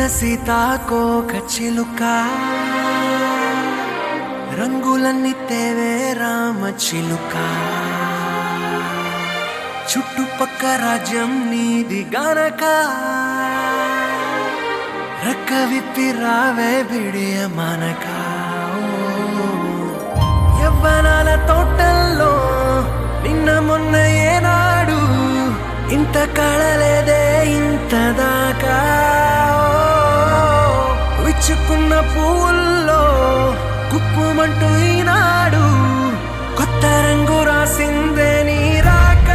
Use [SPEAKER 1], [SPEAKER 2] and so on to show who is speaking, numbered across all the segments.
[SPEAKER 1] సీతాకోక చిలుక రంగులన్నీ తేవే రామ చిలుక చుట్టుపక్క రాజ్యం నీది గనక రెక్క విప్పి రావే బిడియ మనక యవ్వనాల తోటల్లో నిన్న మొన్న ఏనాడు ఇంత కళలేదే ఇంత దాకా విచ్చుకున్న పూల్లో కుప్పుమంటూ ఈనాడు కొత్త రంగు రాసిందే నీ రాక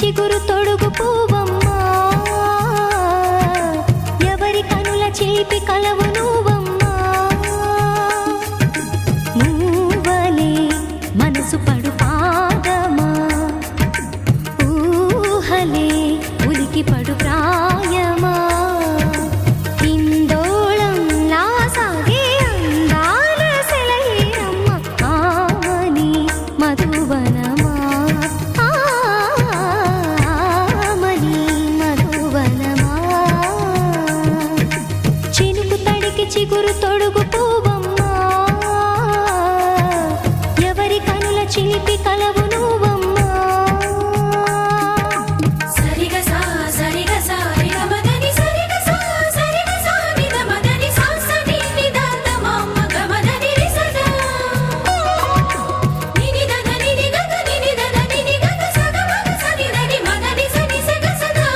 [SPEAKER 2] చిగురు తొడుగు పూవమ్మా ఎవరి కనుల చేపి కలవు నువ్వమ్మా నువ్వలే మనసు పడు పాదమా ఊహలే ఉలికి పడు ప్రాయమా ఇందోళం నా సాగే అందాల సెలయేరమ్మ ఆమని మధువనమా చిగురు తొడుగు పూవమ్మా ఎవరి కనుల చిలిపి కలవు నువ్వమ్మా సరిగ సా సరిగ సా రిగ మదని సరిగ సా సరిగ సా నిద మదని సా సని నిదాత మమ్మ గమదని రిసదా నిని దద నిని గగ నిని దద నిని గగ సగ మగ సని దని మదని సని సగ సదా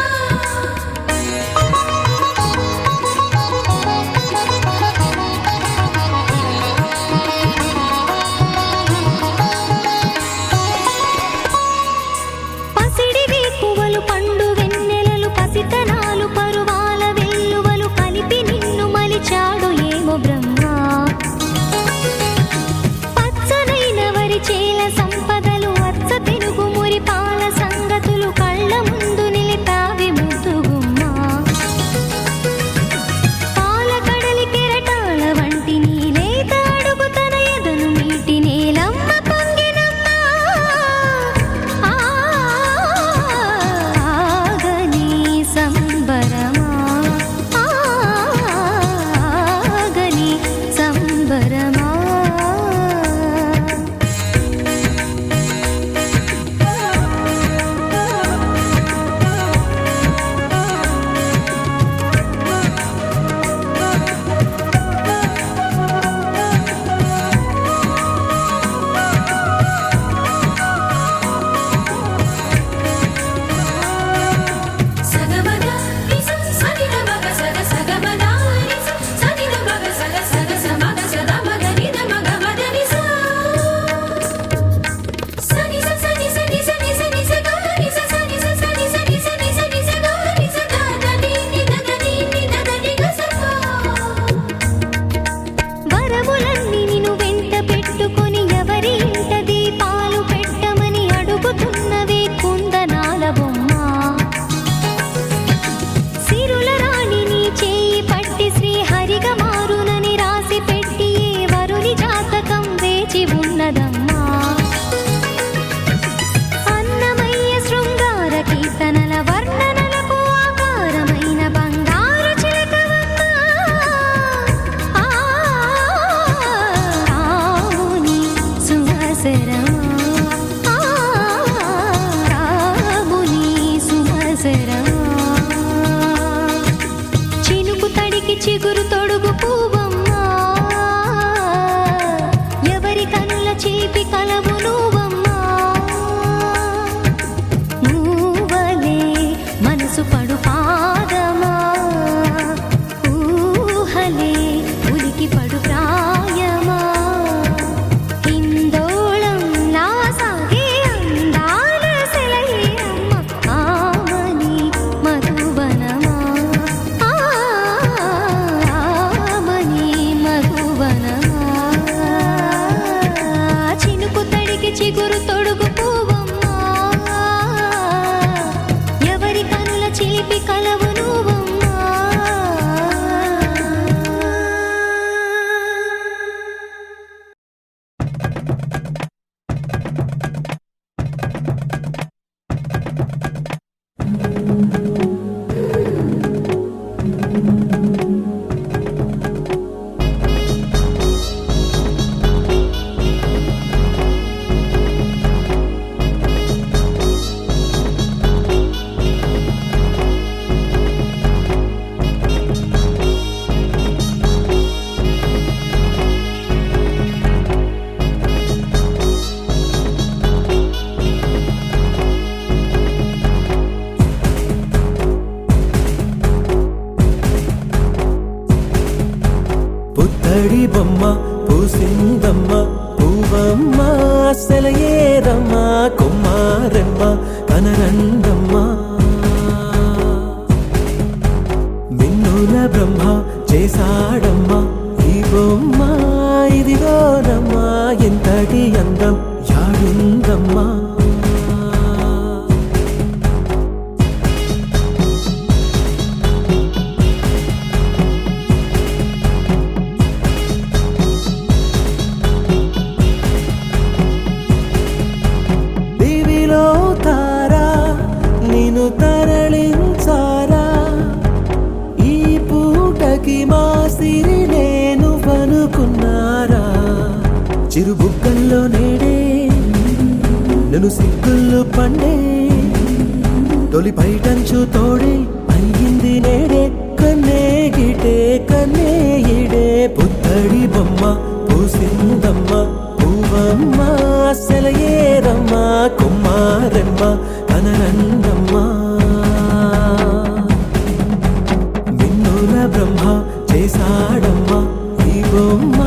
[SPEAKER 1] పుత్తడి బొమ్మ పూసిందమ్మ పువ్వమ్మ సెలయేరమ్మ కొమ్మారెమ్మ కనరండమ్మ మిన్నుల బ్రహ్మ చేశాడమ్మ ఈ బొమ్మ ఇదిగోనమ్మా ఎంతటి అందం యాడుందమ్మా తరలించారా ఈ పూటకి మా సిరి నేను పనుకున్నారా చిరుబుగ్గల్లో నేడే నన్ను సిగ్గుల్లో పండే తొలి పైటంచు తోడే అయ్యింది నేడే కన్నే గిటే కన్నే ఇడే పుత్తడి బొమ్మ పూసిందమ్మ పువ్వమ్మ సెలయేరమ్మ కొమ్మారెమ్మ కనరండమ్మ మిన్నుల బ్రహ్మ చేశాడమ్మ ఈ బొమ్మ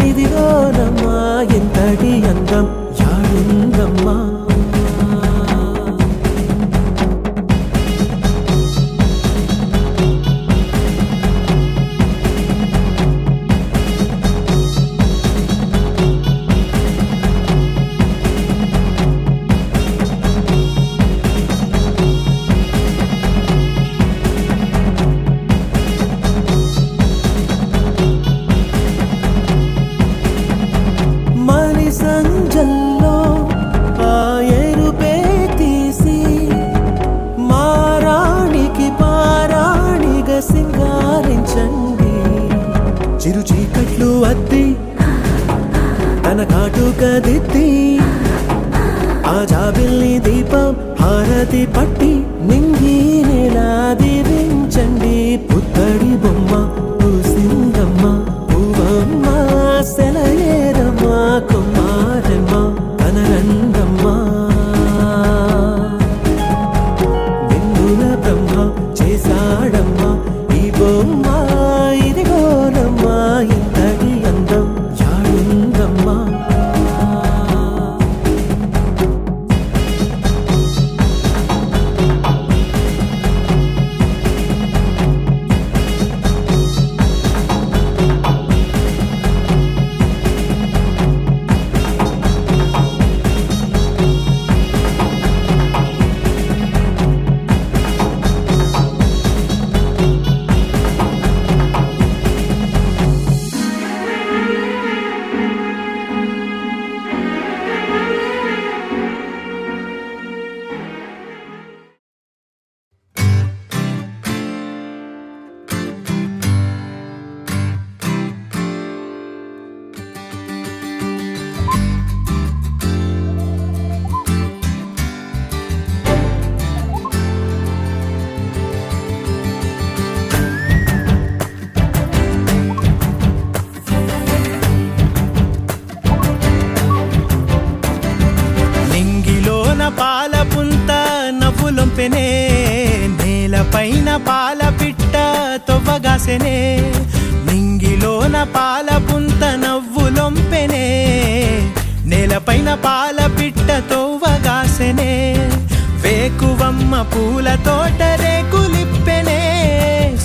[SPEAKER 1] ఇదిగోనమ్మా ఎంతటి అందం యాడుందమ్మా సంజల్లో ఆ ఎరుపే తీసి మారాణికి పారాణిగా సింగారించండి చిరు చీకట్లు అద్ది తన కాటుక దిద్ది ఆ జాబిల్ని దీపం హారతి పట్టి నింగి నెలా దీవించండి పుత్తడి బొమ్మ పూసిందమ్మ పువ్వమ్మ సెలయేరమ్మ కొమ్మారెమ్మ కనరండమ్మ మిన్నుల బ్రహ్మ చేశాడమ్మ ఈ బొమ్మ ఇదిగోనమ్మా ఇంతటి అందం యాడుందమ్మా పాలపుంత నవ్వులొంపెనే నేలపైన పాల పిట్ట తొవ్వగాసెనే నింగిలోన పాలపుంత నవ్వులొంపెనే నేలపైన పాల పిట్ట తొవ్వగాసెనే వేకువమ్మ పూల తోట రేకులిప్పెనే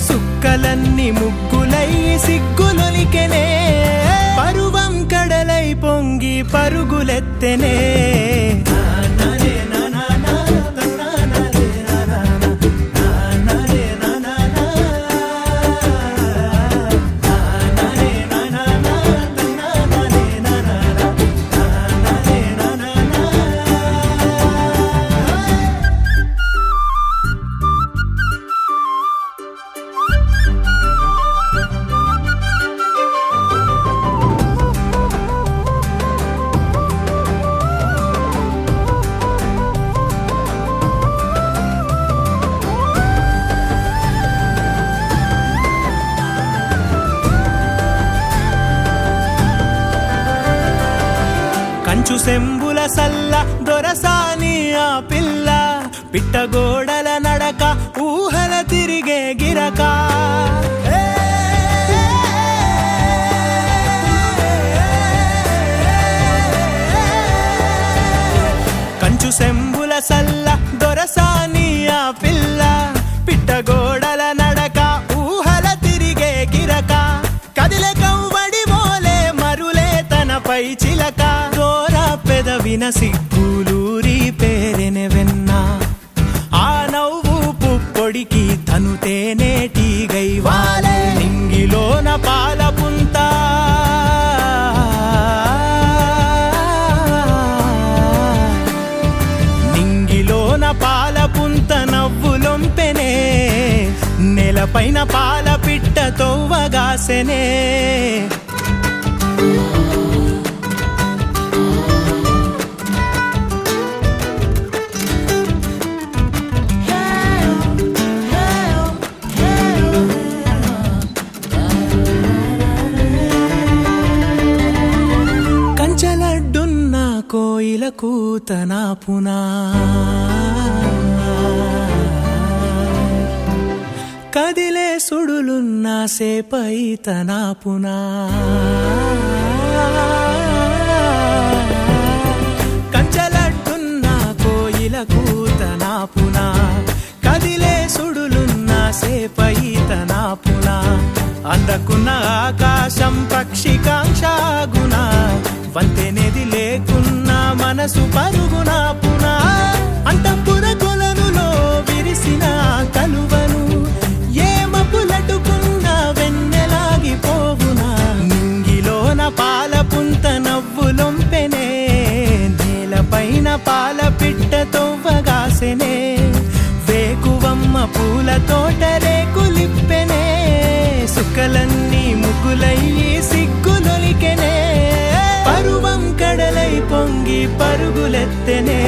[SPEAKER 1] సుక్కలన్నీ ముగ్గులై సిగ్గులొలికెనే పరువం కడలై పొంగి పరుగులెత్తెనే కంచు సెంబుల సల్ల దొరసాని ఆ పిల్ల పిట్టగోడల నడక ఊహల తిరిగే గిరక సల్ల దొరసాని ఆ పిల్ల పిట్టగోడల నడక ఊహల తిరిగే గిరక కదిలే కవ్వడి మోలే మరులే తనపై చిలక దోర పెదవిన సిగ్గులూరి పేరెనె వెన్న ఆ నవ్వు పుప్పొడికి తను తేనేటిగై వాలే నింగిలోన పాల పుంత నింగిలోన పాల పుంత నవ్వులొంపెనే నేలపైన పాల పిట్ట తొవ్వగాసెనే కంచలడ్డున్న కోయిల కూతన పునా కదిలే సుడులున్న సేపై తన పునా కంచలడ్డున్న కోయిల కూతన పునా కదిలే సుడులున్న సేపై తన పునా అందకున్న ఆకాశం పక్షికాంక్షాగుణ వంతెనేది లేకున్న మనసు పరుగున పునా అంతఃపుర కొలనులో విరిసిన కలువను ఏమపులటుకున్న వెన్నెలాగిపోవునా నింగిలోన పాల పుంత నవ్వులొంపెనే నేలపైన పాల పిట్ట తొవ్వగాసెనే వేకువమ్మ పూల తోట రేకులిప్పెనే సుక్కలన్నీ ముగ్గులయ్యి సిగ్గులొలికెనే పరువం కడలై పొంగి పరుగులెత్తెనే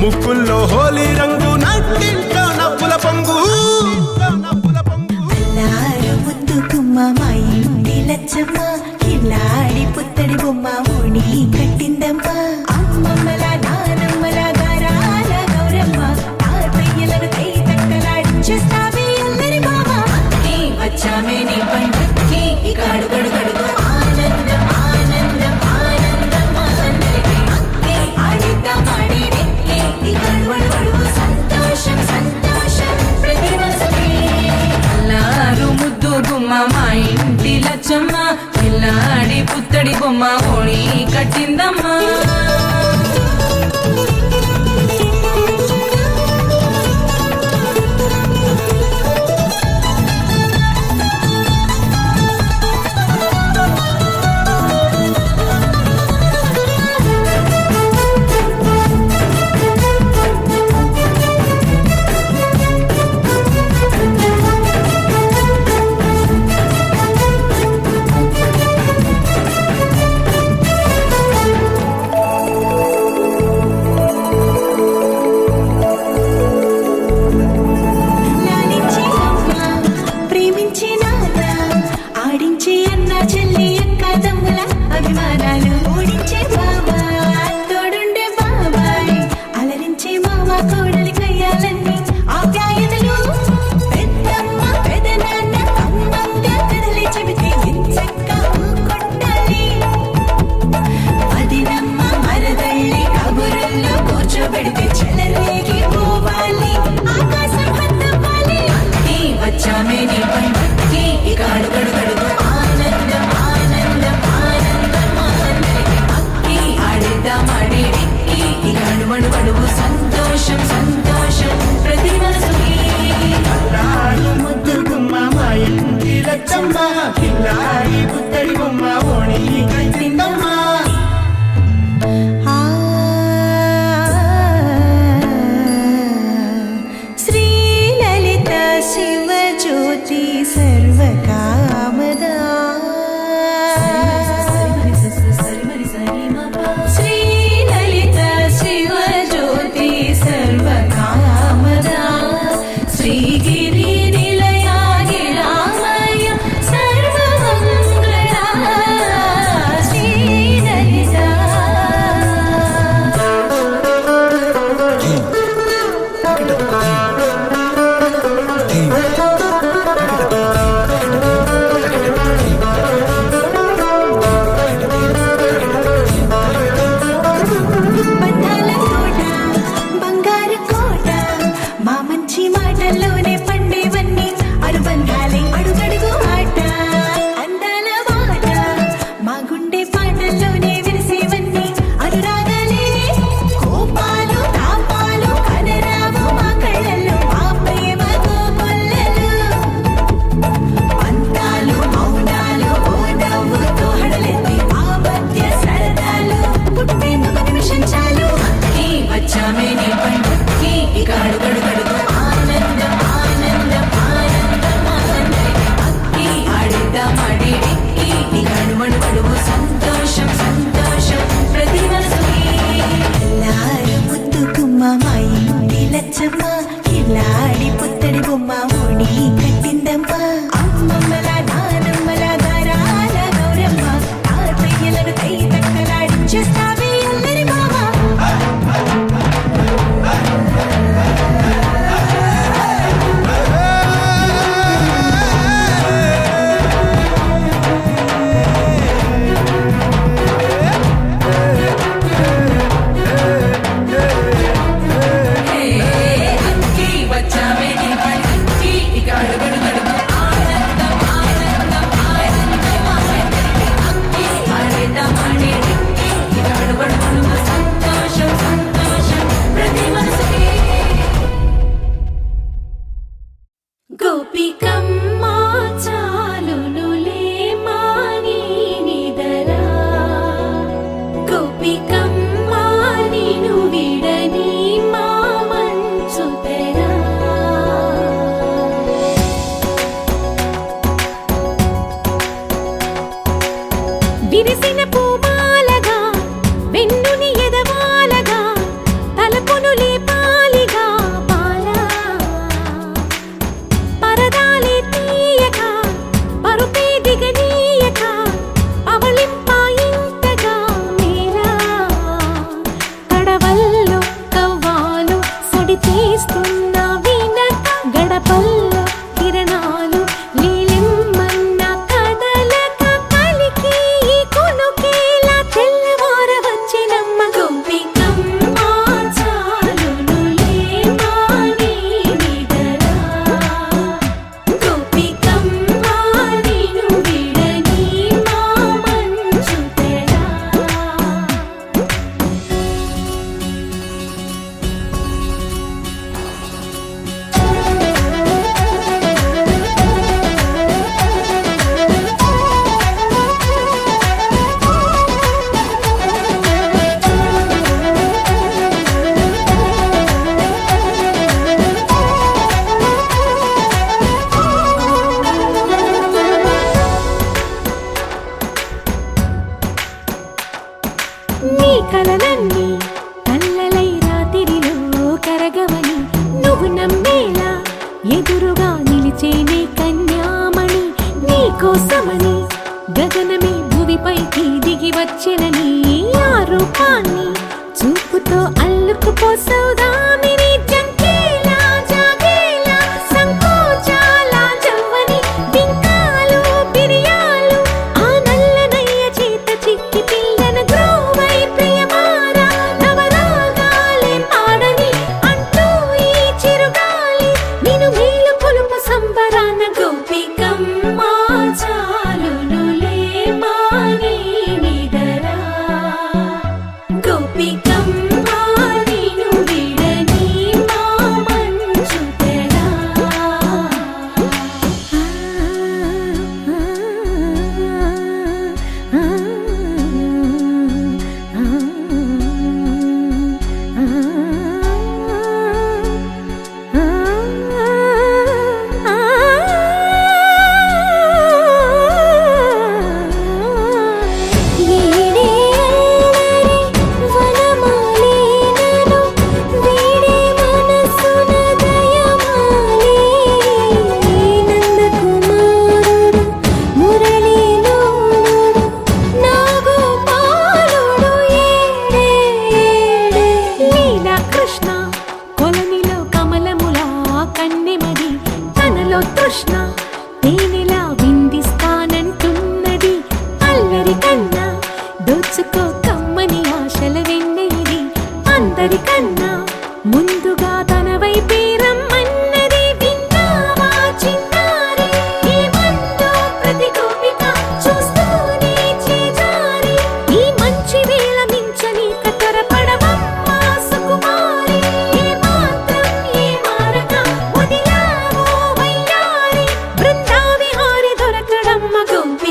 [SPEAKER 1] ముక్కుల్లో హోలీ రంగు నట్టింట్లో నవ్వుల పొంగు
[SPEAKER 3] అల్లారు ముద్దు గుమ్మ మా ఇంటి లచ్చమ్మ కిల్లాడి పుత్తడి బొమ్మ ఓణి కట్టిందమ్మ అమ్మమ్మల నానమ్మల గారాల గౌరమ్మ తాతయ్యలను కై తక్కలాడించేస్తావే అల్లరి మామ వచ్చామే నీ పండుకి ఇక అడుగడు గడుగు ఆనందం ఆనందం ఆనందం అందరికీ ఆడిద్దాం ఆడిడే ఇక అడుగడు గడుగు సంతోషం సంతోషం ప్రతి మనసుకి
[SPEAKER 4] అల్లారు ముద్దు గుమ్మ మా ఇంటి లచ్చమ్మ పిల్లాడి పుత్తడి బొమ్మ ఓణి కట్టిందమ్మా
[SPEAKER 1] లచ్చమ్మ కిల్లాడి పుత్తడి బొమ్మ ఓణి కట్టిందమ్మా
[SPEAKER 3] శ్రీలలిత శివజ్యోతి సర్వకామదా శ్రీలలిత శివజ్యోతి సర్వకామదా శ్రీగిరి నిలయాగి రామయ సర్వమంగళ శ్రీలలిత బంధాల కోట బంగారు కోట మా మంచి మాటల్లోనే పండేవన్నీ అనుబంధాలే అడుగడుగు ఆట అందాల మాట మా గుండె పాటల్లోనే విరిసేవన్నీ అనురాగాలే కోపాలు తాపాలు కనరావు మా కళ్ళల్లో మా ప్రేమ కోకొల్లలు అంతాలు మౌనాలు ఓ నవ్వుతో హడలెత్తి మా మధ్య సరదాలు పుట్టేందుకు నిమిషం చాలు
[SPEAKER 4] ఈ వచ్చామే నీ పండుకి ఇక అడుగడుగడుగు ఆనందం ఆనందం ఆనందం ఆనందం అక్కి ఆడిద్దాం ఆడేడిక్కి ఇక అడుమడుగడుగు సంతోషం సంతోషం ప్రతి మనసుకి
[SPEAKER 3] ఎల్లారు ముద్దుకుమ్మ మా ఇంటి లచ్చమ్మ కిల్లాడి పుత్తడి బొమ్మ ఓణి కట్టిందమ్మ అమ్మమ్మల నానమ్మల గారాల గౌరమ్మ తాతయ్యలను కై తక్కలాడించేస్తావే అల్లరి మామ
[SPEAKER 4] అక్కి వచ్చామే నీ పండుకి ఇక అడుగడుగడుగు ఆనందం ఆనందం ఆనందం ఆనందం అక్కి ఆడిద్దాం ఆడేడిక్కి ఇక అడుగడుగడుగు సంతోషం సంతోషం ప్రతి మనసుకి
[SPEAKER 2] గోపికమ్మా చాలునులే మాని నిదరా గోపికమ్మా నిను విడని మా మంచు తెరా విరిసిన పూమాలగా వెన్నుని ఎదవాలగా తలపును లేపాలిగా బాలా పరదాలే తీయక పరుపే దిగనీయక పవళింపాయింతగా మేరా కడవల్లో కవ్వాలు సడి చేస్తున్న వినక గడపల్లో కిరణాలు నీలిమ్మన్న కదలక కలికి ఈ కొనుకేలా తెల్లవార వచ్చినమ్మ గోపికమ్మ చాలునులే మాని నిదరా గోపికమ్మా నిను విడని మా మంచు తెరా నీ కలలన్నీ కల్లలై రాత్రిలో కరగవని నువ్వు నమ్మేలా ఎదురుగా నిలిచేనే కన్యామణి నీ కోసమని గగనమే భువిపైకి దిగి వచ్చెనని ఆ రూపాన్ని చూపుతో అల్లుకుపోసౌదామిని జంకేలా జాగేలా సంకోచాల జవ్వని బింకాలు బిరియాలు ఆ నల్లనయ్య చేత చిక్కి పిల్లన గ్రోవై ప్రియమారా నవరాగాలే పాడని అంటూ ఈ చిరుగాలి నిన్ను మేలు పొలుపు సంబరాన గోపికమ్మ చాలునులే మాని నిదరా గోపికమ్మ నిను విడని గుమ్మ గుమ్మి